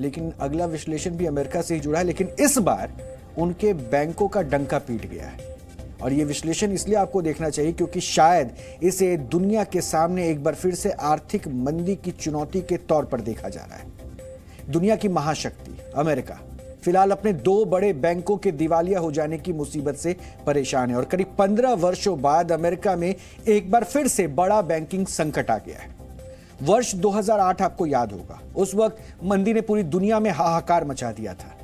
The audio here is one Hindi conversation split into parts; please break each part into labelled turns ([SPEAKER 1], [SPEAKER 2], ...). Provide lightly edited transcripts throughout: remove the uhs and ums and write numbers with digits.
[SPEAKER 1] लेकिन अगला विश्लेषण भी अमेरिका से ही जुड़ा है, लेकिन इस बार उनके बैंकों का डंका पीट गया है। और यह विश्लेषण इसलिए आपको देखना चाहिए क्योंकि शायद इसे दुनिया के सामने एक बार फिर से आर्थिक मंदी की चुनौती के तौर पर देखा जा रहा है। दुनिया की महाशक्ति अमेरिका फिलहाल अपने 2 बड़े बैंकों के दिवालिया हो जाने की मुसीबत से परेशान है और करीब 15 वर्षों बाद अमेरिका में एक बार फिर से बड़ा बैंकिंग संकट आ गया है। वर्ष 2008 आपको याद होगा, उस वक्त मंदी ने पूरी दुनिया में हाहाकार मचा दिया था।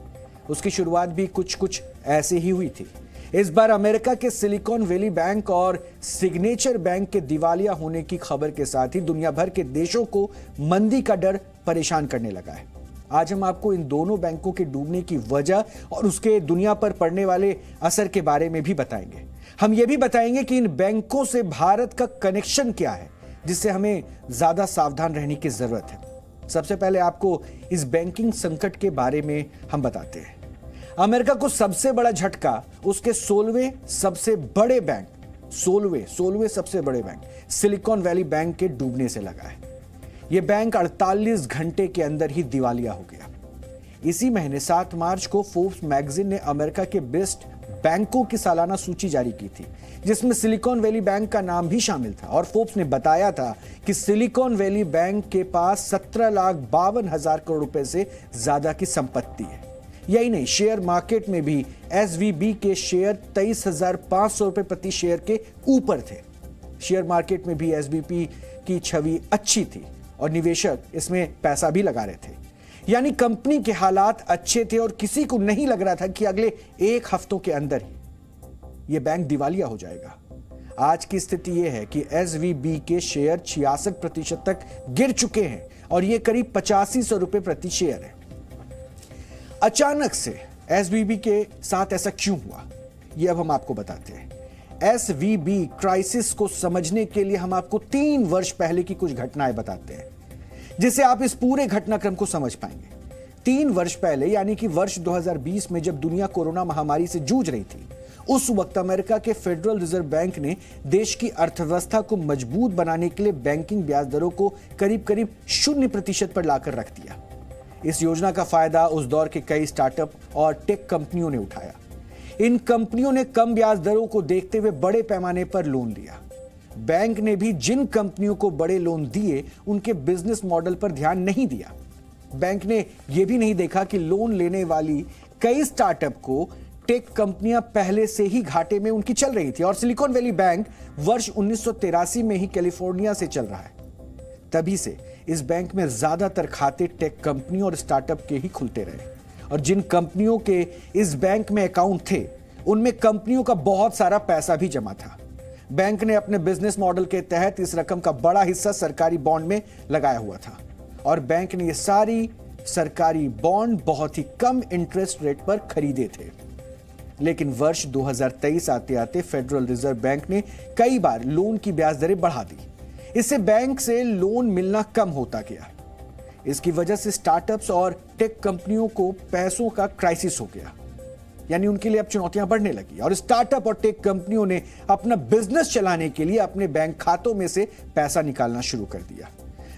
[SPEAKER 1] उसकी शुरुआत भी कुछ ऐसे ही हुई थी। इस बार अमेरिका के सिलिकॉन वैली बैंक और सिग्नेचर बैंक के दिवालिया होने की खबर के साथ ही दुनिया भर के देशों को मंदी का डर परेशान करने लगा है। आज हम आपको इन दोनों बैंकों के डूबने की वजह और उसके दुनिया पर पड़ने वाले असर के बारे में भी बताएंगे। हम यह भी बताएंगे कि इन बैंकों से भारत का कनेक्शन क्या है, जिससे हमें ज्यादा सावधान रहने की जरूरत है। सबसे पहले आपको इस बैंकिंग संकट के बारे में हम बताते हैं। अमेरिका को सबसे बड़ा झटका उसके 16वें सबसे बड़े बैंक 16वें सबसे बड़े बैंक सिलिकॉन वैली बैंक के डूबने से लगा है। यह बैंक 48 घंटे के अंदर ही दिवालिया हो गया। इसी महीने 7 मार्च को फोर्ब्स मैगजीन ने अमेरिका के बेस्ट बैंकों की सालाना सूची जारी की थी, जिसमें सिलिकॉन वैली बैंक का नाम भी शामिल था। और फोर्ब्स ने बताया था कि सिलिकॉन वैली बैंक के पास 17,52,000 करोड़ रुपए से ज्यादा की संपत्ति है। यही नहीं, शेयर मार्केट में भी एसवीबी के शेयर 23,500 रुपए प्रति शेयर के ऊपर थे। शेयर मार्केट में भी एसवीबी की छवि अच्छी थी और निवेशक इसमें पैसा भी लगा रहे थे। यानी कंपनी के हालात अच्छे थे और किसी को नहीं लग रहा था कि अगले 1 हफ्तों के अंदर ही यह बैंक दिवालिया हो जाएगा। आज की स्थिति यह है कि एसवीबी के शेयर 66% तक गिर चुके हैं और यह करीब 8500 रुपए प्रति शेयर है। अचानक से एसवीबी के साथ ऐसा क्यों हुआ, यह अब हम आपको बताते हैं। एसवीबी क्राइसिस को समझने के लिए हम आपको 3 वर्ष पहले की कुछ घटनाएं बताते हैं, जिससे आप इस पूरे घटनाक्रम को समझ पाएंगे। 3 वर्ष पहले यानी कि वर्ष 2020 में जब दुनिया कोरोना महामारी से जूझ रही थी, उस वक्त अमेरिका के फेडरल रिजर्व बैंक ने देश की अर्थव्यवस्था को मजबूत बनाने के लिए बैंकिंग ब्याज दरों को करीब 0% पर लाकर रख दिया। इस योजना का फायदा उस दौर के कई स्टार्टअप और टेक कंपनियों ने उठाया। इन कंपनियों ने कम ब्याज दरों को देखते हुए बड़े पैमाने पर लोन लिया। बैंक ने भी जिन कंपनियों को बड़े लोन दिए, उनके बिजनेस मॉडल पर ध्यान नहीं दिया। बैंक ने यह भी नहीं देखा कि लोन लेने वाली कई स्टार्टअप को टेक कंपनियां पहले से ही घाटे में उनकी चल रही थी। और सिलिकॉन वैली बैंक वर्ष 1983 में ही कैलिफोर्निया से चल रहा है। तभी से इस बैंक में ज्यादातर खाते टेक कंपनियों और स्टार्टअप के ही खुलते रहे। और जिन कंपनियों के इस बैंक में अकाउंट थे, उनमें कंपनियों का बहुत सारा पैसा भी जमा था। बैंक ने अपने बिजनेस मॉडल के तहत इस रकम का बड़ा हिस्सा सरकारी बॉन्ड में लगाया हुआ था और बैंक ने ये सारी सरकारी बॉन्ड बहुत ही कम इंटरेस्ट रेट पर खरीदे थे। लेकिन वर्ष 2023 आते आते फेडरल रिजर्व बैंक ने कई बार लोन की ब्याज दरें बढ़ा दी। इससे बैंक से लोन मिलना कम होता गया। इसकी वजह से स्टार्टअप्स और टेक कंपनियों को पैसों का क्राइसिस हो गया, यानी उनके लिए अब चुनौतियां बढ़ने लगी और स्टार्टअप और टेक कंपनियों ने अपना बिजनेस चलाने के लिए अपने बैंक खातों में से पैसा निकालना शुरू कर दिया।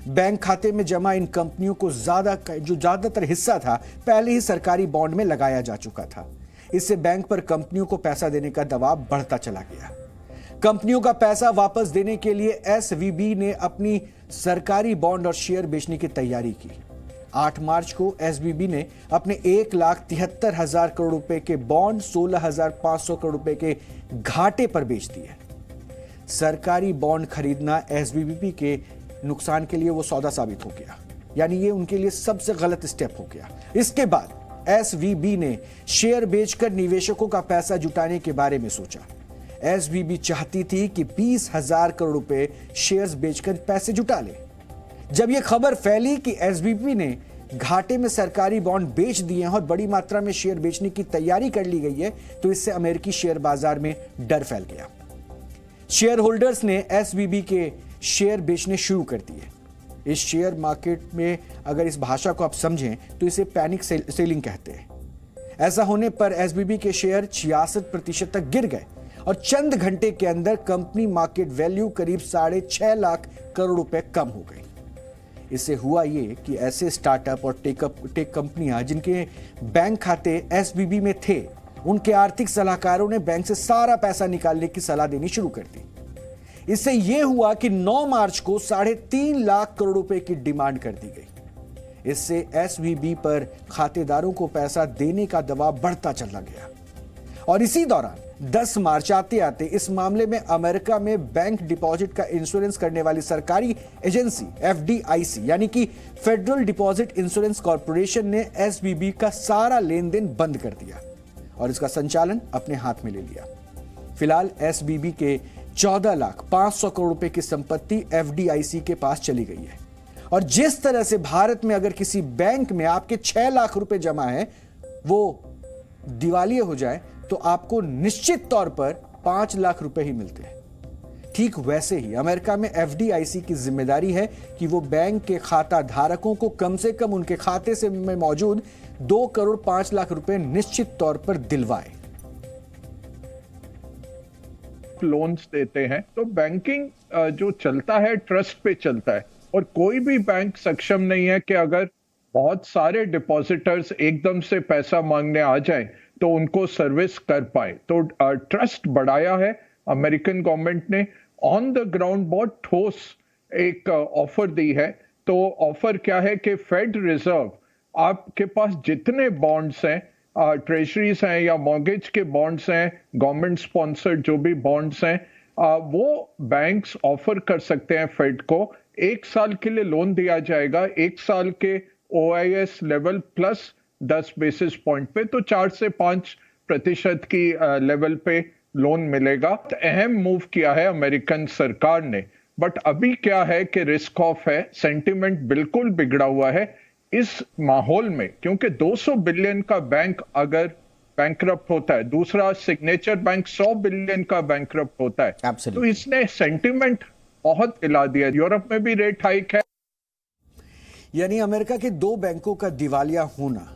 [SPEAKER 1] बैंक खाते में जमा इन कंपनियों को ज्यादातर हिस्सा था पहले ही सरकारी बॉन्ड में लगाया जा चुका था। इससे बैंक पर कंपनियों को पैसा देने का दबाव बढ़ता चला गया। कंपनियों का पैसा वापस देने के लिए एसवीबी ने अपनी सरकारी बॉन्ड और शेयर बेचने की तैयारी की। 8 मार्च को एसवीबी ने अपने 1,73,000 करोड़ रुपए के बॉन्ड 16,500 करोड़ रुपए के घाटे पर बेच दिए। सरकारी बॉन्ड खरीदना एसवीबी के नुकसान के लिए वो सौदा साबित हो गया, यानी ये उनके लिए सबसे गलत स्टेप हो गया। इसके बाद एसवीबी ने शेयर बेचकर निवेशकों का पैसा जुटाने के बारे में सोचा। एसवीबी चाहती थी कि 20,000 करोड़ रुपए शेयर्स बेचकर पैसे जुटा ले। जब यह खबर फैली कि एसवीबी ने घाटे में सरकारी बॉन्ड बेच दिए हैं और बड़ी मात्रा में शेयर बेचने की तैयारी कर ली गई है, तो इससे अमेरिकी शेयर बाजार में डर फैल गया। शेयर होल्डर्स ने एसवीबी के शेयर बेचने शुरू कर दिए। इस शेयर मार्केट में अगर इस भाषा को आप समझें तो इसे पैनिक सेलिंग कहते हैं। ऐसा होने पर एसवीबी के शेयर 66% तक गिर गए और चंद घंटे के अंदर कंपनी मार्केट वैल्यू करीब 6.5 लाख करोड़ रुपए कम हो गई। इससे हुआ ये कि ऐसे स्टार्टअप और टेक कंपनियां जिनके बैंक खाते एसवीबी में थे, उनके आर्थिक सलाहकारों ने बैंक से सारा पैसा निकालने की सलाह देनी शुरू कर दी। इससे यह हुआ कि 9 मार्च को 3.5 लाख करोड़ रुपए की डिमांड कर दी गई। इससे एसवीबी पर खातेदारों को पैसा देने का दबाव बढ़ता चला गया और इसी दौरान 10 मार्च आते आते इस मामले में अमेरिका में बैंक डिपॉजिट का इंश्योरेंस करने वाली सरकारी एजेंसी एफडीआईसी यानी कि फेडरल डिपॉजिट इंश्योरेंस कॉर्पोरेशन ने एसवीबी का सारा लेन देन बंद कर दिया और इसका संचालन अपने हाथ में ले लिया। फिलहाल एसवीबी के 14,500,000 करोड़ रुपए की संपत्ति एफडीआईसी के पास चली गई है और जिस तरह से भारत में अगर किसी बैंक में आपके 6 लाख रुपए जमा है, वो दिवालिया हो जाए तो आपको निश्चित तौर पर 5 लाख रुपए ही मिलते हैं। ठीक वैसे ही अमेरिका में एफडीआईसी की जिम्मेदारी है कि वो बैंक के खाता धारकों को कम से कम उनके खाते से में मौजूद 2 करोड़ 5 लाख रुपए निश्चित तौर पर दिलवाए।
[SPEAKER 2] लोन्स देते हैं तो बैंकिंग जो चलता है ट्रस्ट पे चलता है और कोई भी बैंक सक्षम नहीं है कि अगर बहुत सारे डिपॉजिटर्स एकदम से पैसा मांगने आ जाए तो उनको सर्विस कर पाए। तो ट्रस्ट बढ़ाया है अमेरिकन गवर्नमेंट ने। ऑन द ग्राउंड बहुत ठोस एक ऑफर दी है। तो ऑफर क्या है कि फेड रिजर्व आपके पास जितने बॉन्ड्स हैं, ट्रेजरीज हैं या मॉर्गेज के बॉन्ड्स हैं, गवर्नमेंट स्पॉन्सर्ड जो भी बॉन्ड्स हैं, वो बैंक्स ऑफर कर सकते हैं फेड को। 1 साल के लिए लोन दिया जाएगा, 1 साल के OIS level plus 10 basis point पे, तो 4 से 5% की लेवल पे लोन मिलेगा। तो अहम मूव किया है अमेरिकन सरकार ने। बट अभी क्या है कि रिस्क ऑफ है, सेंटिमेंट बिल्कुल बिगड़ा हुआ है इस माहौल में, क्योंकि 200 बिलियन का बैंक अगर बैंकरप्ट होता है, दूसरा सिग्नेचर बैंक 100 बिलियन का बैंकरप्ट होता है, तो इसने सेंटिमेंट बहुत हिला दिया। यूरोप में भी रेट हाइक है।
[SPEAKER 1] यानी अमेरिका के 2 बैंकों का दिवालिया होना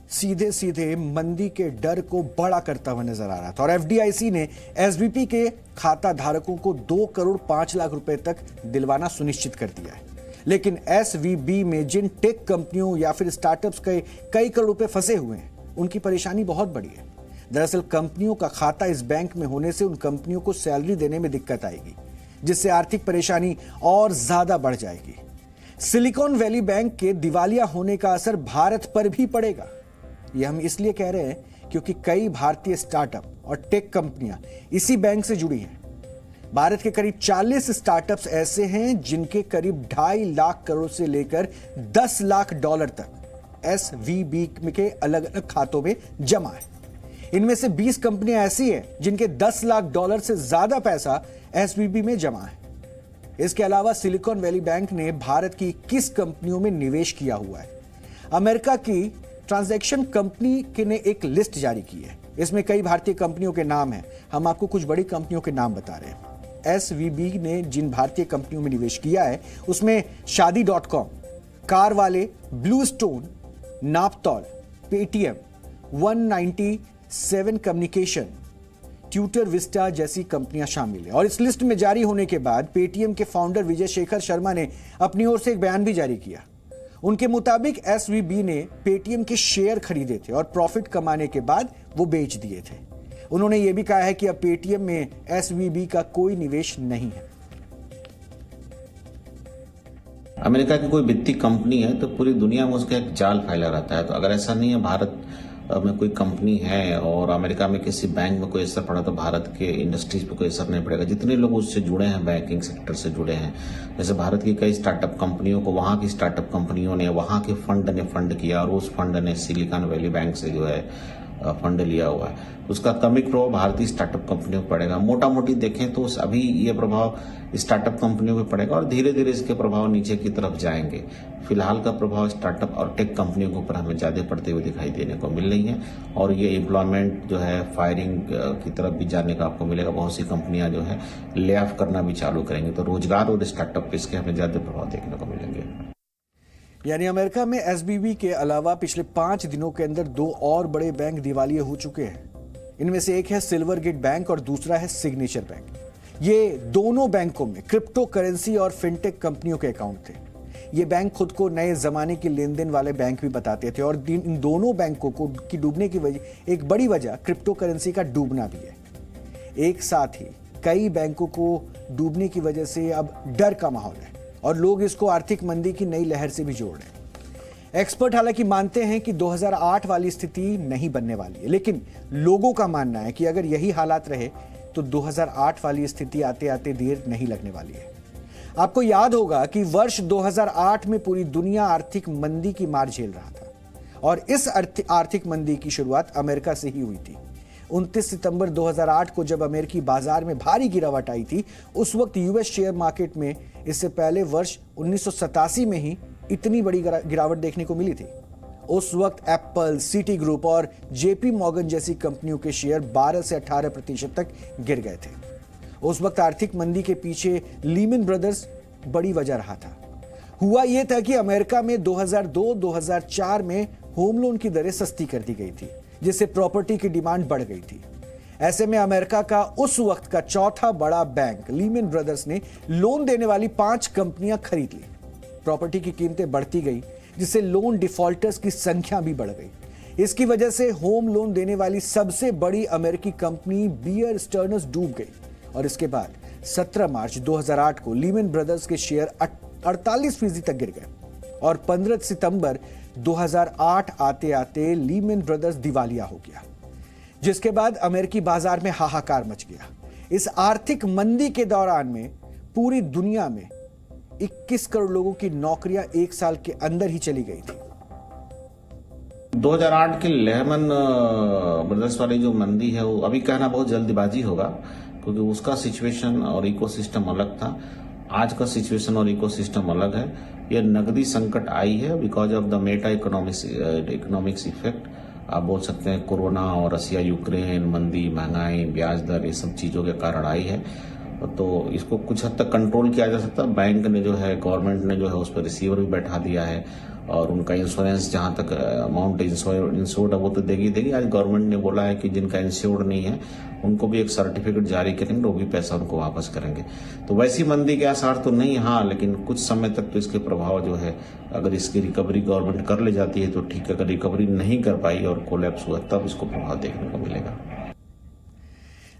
[SPEAKER 1] सीधे सीधे मंदी के डर को बड़ा करता हुआ नजर आ रहा था और एफडीआईसी ने एसवीबी के खाता धारकों को 2 करोड़ 5 लाख रुपए तक दिलवाना सुनिश्चित कर दिया है। लेकिन एसवीबी में जिन टेक कंपनियों या फिर स्टार्टअप्स के कई करोड़ रुपए फंसे हुए हैं, उनकी परेशानी बहुत बड़ी है। दरअसल कंपनियों का खाता इस बैंक में होने से उन कंपनियों को सैलरी देने में दिक्कत आएगी, जिससे आर्थिक परेशानी और ज्यादा बढ़ जाएगी। सिलिकॉन वैली बैंक के दिवालिया होने का असर भारत पर भी पड़ेगा। यह हम इसलिए कह रहे हैं क्योंकि कई भारतीय स्टार्टअप और टेक कंपनियां इसी बैंक से जुड़ी हैं। भारत के करीब 40 स्टार्टअप्स ऐसे हैं जिनके करीब 2.5 लाख करोड़ से लेकर 10 लाख डॉलर तक एसवीबी के अलग अलग खातों में जमा है। इनमें से 20 कंपनियां ऐसी हैं जिनके 10 लाख डॉलर से ज्यादा पैसा एसवीबी में जमा है। इसके अलावा सिलिकॉन वैली बैंक ने भारत की 21 कंपनियों में निवेश किया हुआ है। अमेरिका की ट्रांजैक्शन कंपनी ने एक लिस्ट जारी की है। इसमें कई भारतीय कंपनियों के नाम हैं। हम आपको कुछ बड़ी कंपनियों के नाम बता रहे हैं। एसवीबी ने जिन भारतीय कंपनियों में निवेश किया है उसमें शादी.com, कार वाले, blue stone, Naaptol, Paytm, 197 communication, tutor Vista जैसी कंपनियां शामिल हैं। और इस लिस्ट में जारी होने के बाद पेटीएम के फाउंडर विजय शेखर शर्मा ने अपनी ओर से एक बयान भी जारी किया। उनके मुताबिक एसवीबी ने पेटीएम के शेयर खरीदे थे और प्रॉफिट कमाने के बाद वो बेच दिए थे। उन्होंने ये भी कहा है कि अब पेटीएम में एसवीबी का कोई निवेश नहीं है।
[SPEAKER 3] अमेरिका की कोई वित्तीय कंपनी है तो पूरी दुनिया में उसका एक जाल फैला रहता है। तो अगर ऐसा नहीं है भारत में कोई कंपनी है और अमेरिका में किसी बैंक में कोई असर पड़ा तो भारत के इंडस्ट्रीज पे कोई असर नहीं पड़ेगा। जितने लोग उससे जुड़े हैं, बैंकिंग सेक्टर से जुड़े हैं, जैसे भारत की कई स्टार्टअप कंपनियों को वहां की स्टार्टअप कंपनियों ने, वहां के फंड ने फंड किया और उस फंड ने सिलिकॉन वैली बैंक से जो है फंड लिया हुआ है। उसका क्रमिक प्रभाव भारतीय स्टार्टअप कंपनियों पर पड़ेगा। मोटा मोटी देखें तो अभी ये प्रभाव स्टार्टअप कंपनियों पर पड़ेगा और धीरे धीरे इसके प्रभाव नीचे की तरफ जाएंगे। फिलहाल का प्रभाव स्टार्टअप और टेक कंपनियों के ऊपर हमें ज्यादा पड़ते हुए दिखाई देने को मिल रही है और ये एम्प्लॉयमेंट जो है फायरिंग की तरफ भी जाने का आपको मिलेगा। बहुत सी कंपनियां जो है ले ऑफ करना भी चालू करेंगी, तो रोजगार और स्टार्टअप इसके हमें ज्यादा प्रभाव देखने को मिलेंगे।
[SPEAKER 1] यानी अमेरिका में एसवीबी के अलावा पिछले 5 दिनों के अंदर 2 और बड़े बैंक दिवालिया हो चुके हैं। इनमें से एक है सिल्वर गेट बैंक और दूसरा है सिग्नेचर बैंक। ये दोनों बैंकों में क्रिप्टो करेंसी और फिनटेक कंपनियों के अकाउंट थे। ये बैंक खुद को नए जमाने के लेन देन वाले बैंक भी बताते थे और इन दोनों बैंकों को की डूबने की वजह, एक बड़ी वजह क्रिप्टो करेंसी का डूबना भी है। एक साथ ही कई बैंकों को डूबने की वजह से अब डर का माहौल है और लोग इसको आर्थिक मंदी की नई लहर से भी जोड़ रहे हैं। एक्सपर्ट हालांकि मानते हैं कि 2008 वाली स्थिति नहीं बनने वाली है, लेकिन लोगों का मानना है कि अगर यही हालात रहे तो 2008 वाली स्थिति आते आते देर नहीं लगने वाली है। आपको याद होगा कि वर्ष 2008 में पूरी दुनिया आर्थिक मंदी की मार झेल रहा था और इस आर्थिक मंदी की शुरुआत अमेरिका से ही हुई थी। 29 सितंबर 2008 को जब अमेरिकी बाजार में भारी गिरावट आई थी, उस वक्त यूएस शेयर मार्केट में इससे पहले वर्ष 1987 में ही इतनी बड़ी गिरावट देखने को मिली थी। उस वक्त एप्पल, सिटी ग्रुप और जेपी मॉर्गन जैसी कंपनियों के शेयर 12 से 18% तक गिर गए थे। उस वक्त आर्थिक मंदी के पीछे लीमन ब्रदर्स बड़ी वजह रहा था। हुआ यह था कि अमेरिका में 2002-2004 में होम लोन की दरें सस्ती कर दी गई थी, जिससे प्रॉपर्टी की डिमांड बढ़ गई थी। ऐसे में अमेरिका का उस वक्त का चौथा बड़ा बैंक लीमन ब्रदर्स ने लोन देने वाली 5 कंपनियां खरीद ली। प्रॉपर्टी की कीमतें बढ़ती गई, जिससे लोन डिफॉल्टर्स की संख्या भी बढ़ गई। इसकी वजह से होम लोन देने वाली सबसे बड़ी अमेरिकी कंपनी बियर स्टर्नस डूब गई और इसके बाद 17 मार्च 2008 को लीमन ब्रदर्स के शेयर 48% तक गिर गए और 15 सितंबर 2008 आते आते लीमन ब्रदर्स दिवालिया हो गया, जिसके बाद अमेरिकी बाजार में हाहाकार मच गया। इस आर्थिक मंदी के दौरान में पूरी दुनिया में 21 करोड़ लोगों की नौकरियां एक साल के अंदर ही चली गई थी।
[SPEAKER 3] 2008 के लेहमन ब्रदर्स वाली जो मंदी है वो अभी कहना बहुत जल्दबाजी होगा, क्योंकि उसका सिचुएशन और इकोसिस्टम अलग था। आज का सिचुएशन और इकोसिस्टम अलग है। ये नकदी संकट आई है because of the Meta economics effect. आप बोल सकते हैं कोरोना और रसिया यूक्रेन, मंदी, महंगाई, ब्याज दर, ये सब चीजों के कारण आई है। तो इसको कुछ हद तक कंट्रोल किया जा सकता है। बैंक ने जो है, गवर्नमेंट ने जो है उस पर रिसीवर भी बैठा दिया है और उनका इंश्योरेंस, जहां तक अमाउंट इंश्योर्ड है वो तो देगी। आज गवर्नमेंट ने बोला है कि जिनका इंश्योर्ड नहीं है उनको भी एक सर्टिफिकेट जारी करेंगे, वो भी पैसा उनको वापस करेंगे। तो वैसी मंदी के आसार तो नहीं, हाँ, लेकिन कुछ समय तक तो इसके प्रभाव जो है, अगर इसकी रिकवरी गवर्नमेंट कर ले जाती है तो ठीक है। अगर रिकवरी नहीं कर पाई और कोलैप्स हुआ तब इसको प्रभाव देखने को मिलेगा।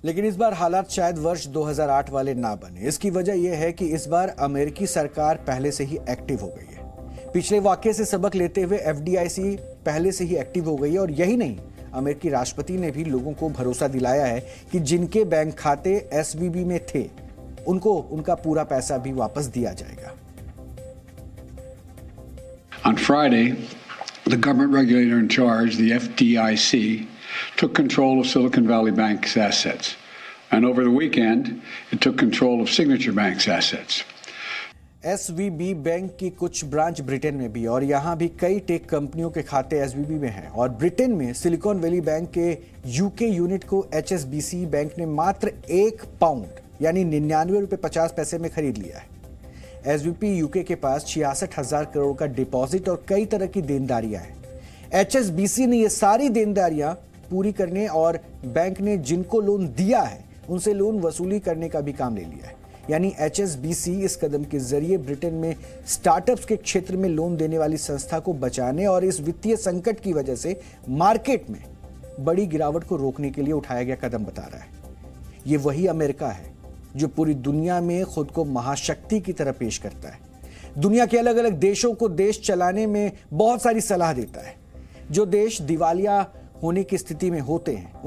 [SPEAKER 1] लेकिन इस बार हालात शायद वर्ष 2008 वाले ना बने। इसकी वजह यह है कि इस बार अमेरिकी सरकार पहले से ही एक्टिव हो गई है। पिछले वाकये से सबक लेते हुए एफडीआईसी पहले से ही एक्टिव हो गई है और यही नहीं, अमेरिकी राष्ट्रपति ने भी लोगों को भरोसा दिलाया है कि जिनके बैंक खाते एसवीबी में थे उनको उनका पूरा पैसा भी वापस दिया जाएगा।
[SPEAKER 4] On Friday, the government regulator in charge, the FDIC, took control of Silicon Valley Bank's assets. And over the weekend, it took control of Signature Bank's assets.
[SPEAKER 1] SVB bank की कुछ ब्रांच ब्रिटेन में भी और यहाँ भी कई टेक कंपनियों के खाते एसवीबी में हैं और ब्रिटेन में सिलिकॉन वैली बैंक के यूके यूनिट को एचएसबीसी बैंक ने मात्र £1 यानी 99 रुपये 50 पैसे में खरीद लिया है। एसवीपी यूके के पास 66,000 करोड़ का डिपॉजिट और कई तरह की देनदारियां हैं। एचएसबीसी ने ये सारी देनदारियां पूरी करने और बैंक ने जिनको लोन दिया है उनसे लोन वसूली करने का भी काम ले लिया है। यानी एचएसबीसी इस कदम के जरिए ब्रिटेन में स्टार्टअप्स के क्षेत्र में लोन देने वाली संस्था को बचाने और इस वित्तीय संकट की वजह से मार्केट में बड़ी गिरावट को रोकने के लिए उठाया गया कदम बता रहा है। ये वही अमेरिका है जो पूरी दुनिया में खुद को महाशक्ति की तरह पेश करता है। दुनिया के अलग अलग देशों को देश चलाने में बहुत सारी सलाह देता है। जो देश दिवालिया होने की स्थिति में होते हैं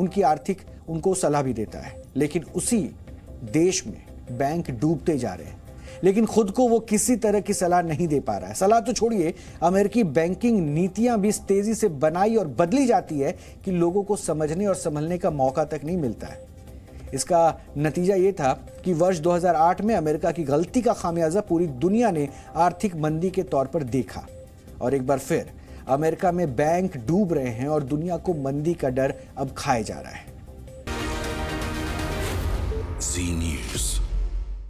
[SPEAKER 1] उनको सलाह भी देता है, लेकिन उसी देश में बैंक डूबते जा रहे हैं, लेकिन खुद को वो किसी तरह की सलाह नहीं दे पा रहा है। सलाह तो छोड़िए, अमेरिकी बैंकिंग नीतियां भी इस तेजी से बनाई और बदली जाती है कि लोगों को समझने और संभलने का मौका तक नहीं मिलता है। इसका नतीजा ये था कि वर्ष 2008 में अमेरिका की गलती का खामियाजा पूरी दुनिया ने आर्थिक मंदी के तौर पर देखा और एक बार फिर अमेरिका में बैंक डूब रहे हैं और दुनिया को मंदी का डर अब खाए जा रहा है।
[SPEAKER 5] Z News.